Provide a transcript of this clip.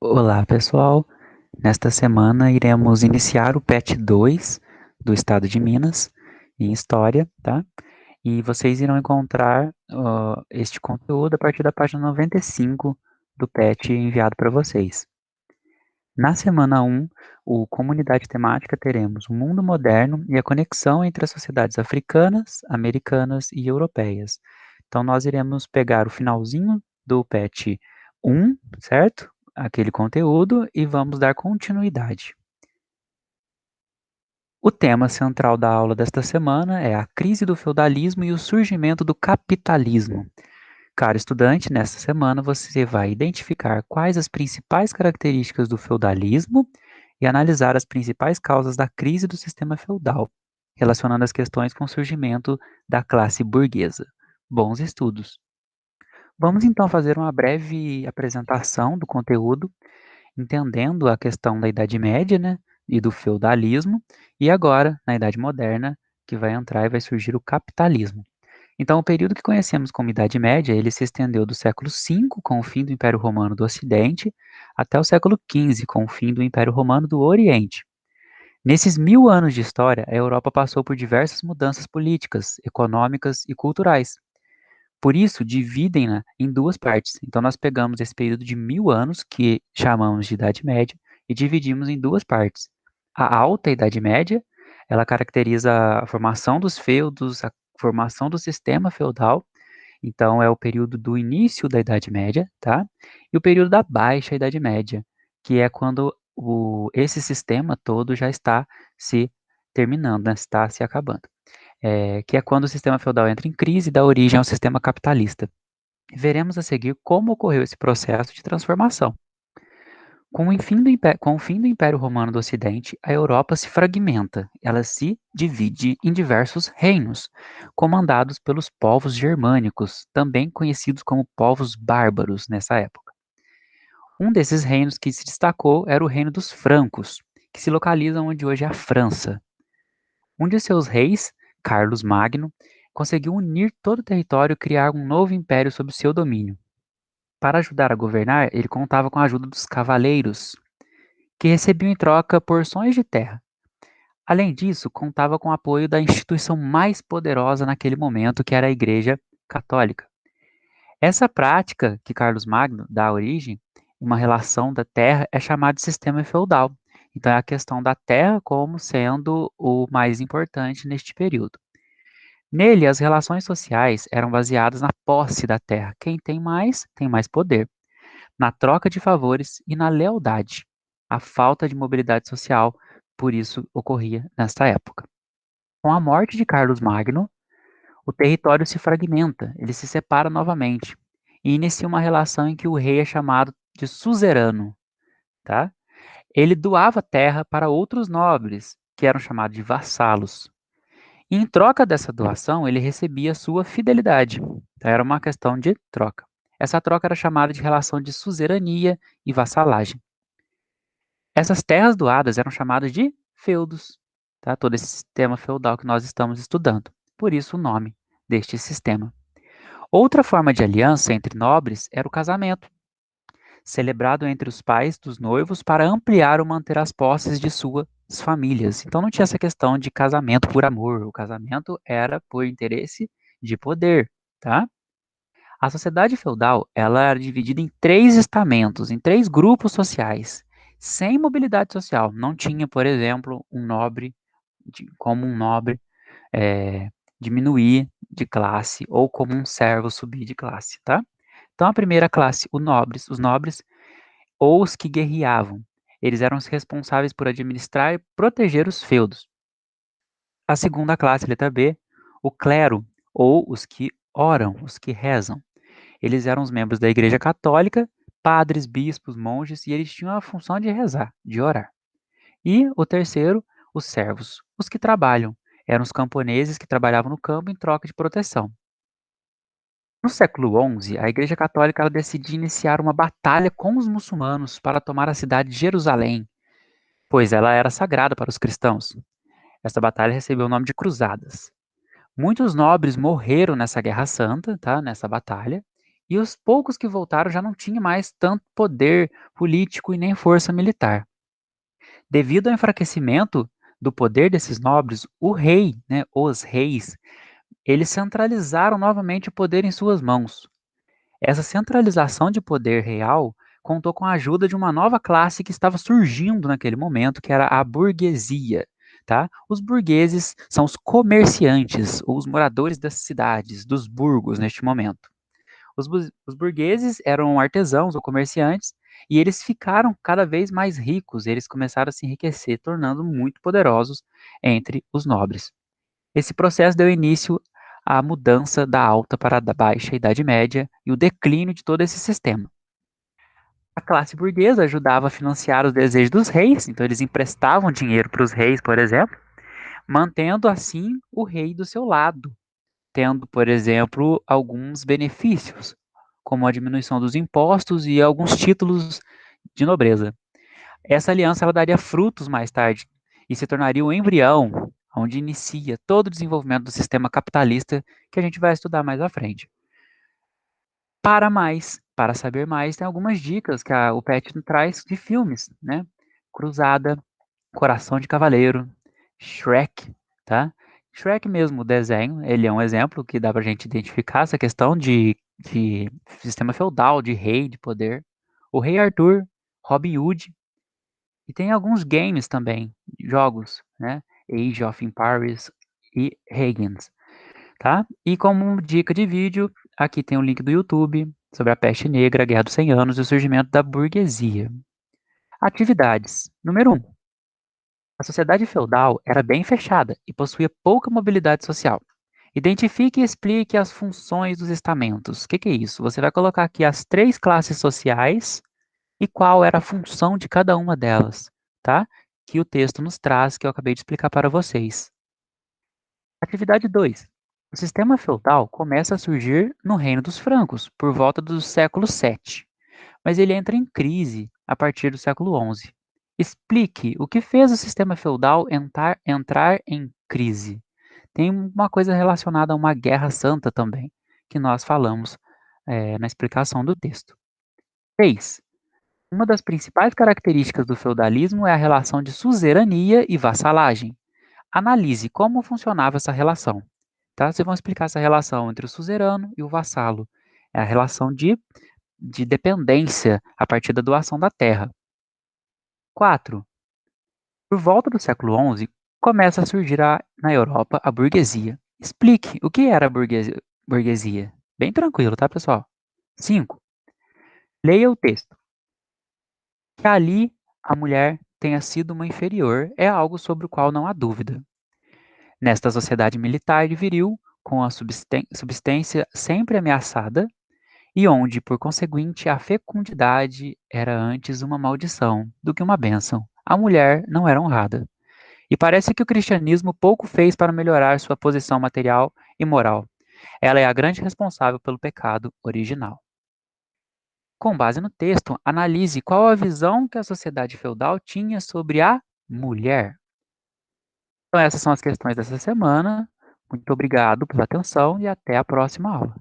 Olá, pessoal. Nesta semana iremos iniciar o PET 2 do Estado de Minas em História, tá? E vocês irão encontrar este conteúdo a partir da página 95 do PET enviado para vocês. Na semana 1, o Comunidade Temática, teremos o mundo moderno e a conexão entre as sociedades africanas, americanas e europeias. Então, nós iremos pegar o finalzinho do PET 1, certo? Aquele conteúdo, e vamos dar continuidade. O tema central da aula desta semana é a crise do feudalismo e o surgimento do capitalismo. Caro estudante, nesta semana você vai identificar quais as principais características do feudalismo e analisar as principais causas da crise do sistema feudal, relacionando as questões com o surgimento da classe burguesa. Bons estudos! Vamos então fazer uma breve apresentação do conteúdo, entendendo a questão da Idade Média, né, e do feudalismo, e agora, na Idade Moderna, que vai entrar e vai surgir o capitalismo. Então, o período que conhecemos como Idade Média, ele se estendeu do século V, com o fim do Império Romano do Ocidente, até o século XV, com o fim do Império Romano do Oriente. Nesses 1000 anos de história, a Europa passou por diversas mudanças políticas, econômicas e culturais. Por isso, dividem-na em duas partes. Então, nós pegamos esse período de 1000 anos, que chamamos de Idade Média, e dividimos em duas partes. A Alta Idade Média, ela caracteriza a formação dos feudos, a formação do sistema feudal. Então, é o período do início da Idade Média, tá? E o período da Baixa Idade Média, que é quando esse sistema todo já está se terminando, né? Está se acabando. Que é quando o sistema feudal entra em crise e dá origem ao sistema capitalista. Veremos a seguir como ocorreu esse processo de transformação. Com o fim do Império Romano do Ocidente, a Europa se fragmenta, ela se divide em diversos reinos, comandados pelos povos germânicos, também conhecidos como povos bárbaros nessa época. Um desses reinos que se destacou era o reino dos francos, que se localiza onde hoje é a França. Um de seus reis, Carlos Magno, conseguiu unir todo o território e criar um novo império sob seu domínio. Para ajudar a governar, ele contava com a ajuda dos cavaleiros, que recebiam em troca porções de terra. Além disso, contava com o apoio da instituição mais poderosa naquele momento, que era a Igreja Católica. Essa prática que Carlos Magno dá origem, uma relação da terra, é chamada de sistema feudal. Então, é a questão da terra como sendo o mais importante neste período. Nele, as relações sociais eram baseadas na posse da terra. Quem tem mais poder. Na troca de favores e na lealdade. A falta de mobilidade social, por isso, ocorria nesta época. Com a morte de Carlos Magno, o território se fragmenta, ele se separa novamente e inicia uma relação em que o rei é chamado de suzerano, tá? Ele doava terra para outros nobres, que eram chamados de vassalos. E em troca dessa doação, ele recebia sua fidelidade. Então, era uma questão de troca. Essa troca era chamada de relação de suzerania e vassalagem. Essas terras doadas eram chamadas de feudos, tá? Todo esse sistema feudal que nós estamos estudando. Por isso o nome deste sistema. Outra forma de aliança entre nobres era o casamento, celebrado entre os pais dos noivos para ampliar ou manter as posses de suas famílias. Então não tinha essa questão de casamento por amor, o casamento era por interesse de poder, tá? A sociedade feudal, ela era dividida em três estamentos, em três grupos sociais, sem mobilidade social. Não tinha, por exemplo, um nobre, como um nobre diminuir de classe ou como um servo subir de classe, tá? Então a primeira classe, os nobres ou os que guerreavam. Eles eram os responsáveis por administrar e proteger os feudos. A segunda classe, letra B, o clero, ou os que oram, os que rezam. Eles eram os membros da Igreja Católica, padres, bispos, monges, e eles tinham a função de rezar, de orar. E o terceiro, os servos, os que trabalham. Eram os camponeses que trabalhavam no campo em troca de proteção. No século XI, a Igreja Católica ela decidiu iniciar uma batalha com os muçulmanos para tomar a cidade de Jerusalém, pois ela era sagrada para os cristãos. Essa batalha recebeu o nome de Cruzadas. Muitos nobres morreram nessa guerra santa, tá? Nessa batalha, e os poucos que voltaram já não tinham mais tanto poder político e nem força militar. Devido ao enfraquecimento do poder desses nobres, o rei, né, os reis, eles centralizaram novamente o poder em suas mãos. Essa centralização de poder real contou com a ajuda de uma nova classe que estava surgindo naquele momento, que era a burguesia. Tá? Os burgueses são os comerciantes, ou os moradores das cidades, dos burgos neste momento. Os burgueses eram artesãos ou comerciantes e eles ficaram cada vez mais ricos, eles começaram a se enriquecer, tornando muito poderosos entre os nobres. Esse processo deu início à mudança da alta para a baixa Idade Média e o declínio de todo esse sistema. A classe burguesa ajudava a financiar os desejos dos reis, então eles emprestavam dinheiro para os reis, por exemplo, mantendo assim o rei do seu lado, tendo, por exemplo, alguns benefícios, como a diminuição dos impostos e alguns títulos de nobreza. Essa aliança ela daria frutos mais tarde e se tornaria o embrião onde inicia todo o desenvolvimento do sistema capitalista que a gente vai estudar mais à frente. Para saber mais, tem algumas dicas que o PET traz de filmes, né? Cruzada, Coração de Cavaleiro, Shrek, tá? Shrek mesmo, o desenho, ele é um exemplo que dá pra gente identificar essa questão de sistema feudal, de rei, de poder. O Rei Arthur, Robin Hood, e tem alguns games também, jogos, né? Age of Empires e Regents, tá? E como dica de vídeo, aqui tem um link do YouTube sobre a peste negra, a Guerra dos 100 anos e o surgimento da burguesia. Atividades. Número 1. A sociedade feudal era bem fechada e possuía pouca mobilidade social. Identifique e explique as funções dos estamentos. O que é isso? Você vai colocar aqui as 3 classes sociais e qual era a função de cada uma delas, tá? Que o texto nos traz, que eu acabei de explicar para vocês. Atividade 2. O sistema feudal começa a surgir no Reino dos Francos, por volta do século VII, mas ele entra em crise a partir do século XI. Explique o que fez o sistema feudal entrar em crise. Tem uma coisa relacionada a uma guerra santa também, que nós falamos na explicação do texto. 3. Uma das principais características do feudalismo é a relação de suzerania e vassalagem. Analise como funcionava essa relação. Tá? Vocês vão explicar essa relação entre o suzerano e o vassalo. É a relação de dependência a partir da doação da terra. 4. Por volta do século XI, começa a surgir na Europa a burguesia. Explique o que era a burguesia. Bem tranquilo, tá, pessoal? 5. Leia o texto. Que ali a mulher tenha sido uma inferior é algo sobre o qual não há dúvida. Nesta sociedade militar e viril, com a subsistência sempre ameaçada, e onde, por conseguinte, a fecundidade era antes uma maldição do que uma bênção, a mulher não era honrada. E parece que o cristianismo pouco fez para melhorar sua posição material e moral. Ela é a grande responsável pelo pecado original. Com base no texto, analise qual a visão que a sociedade feudal tinha sobre a mulher. Então, essas são as questões dessa semana. Muito obrigado pela atenção e até a próxima aula.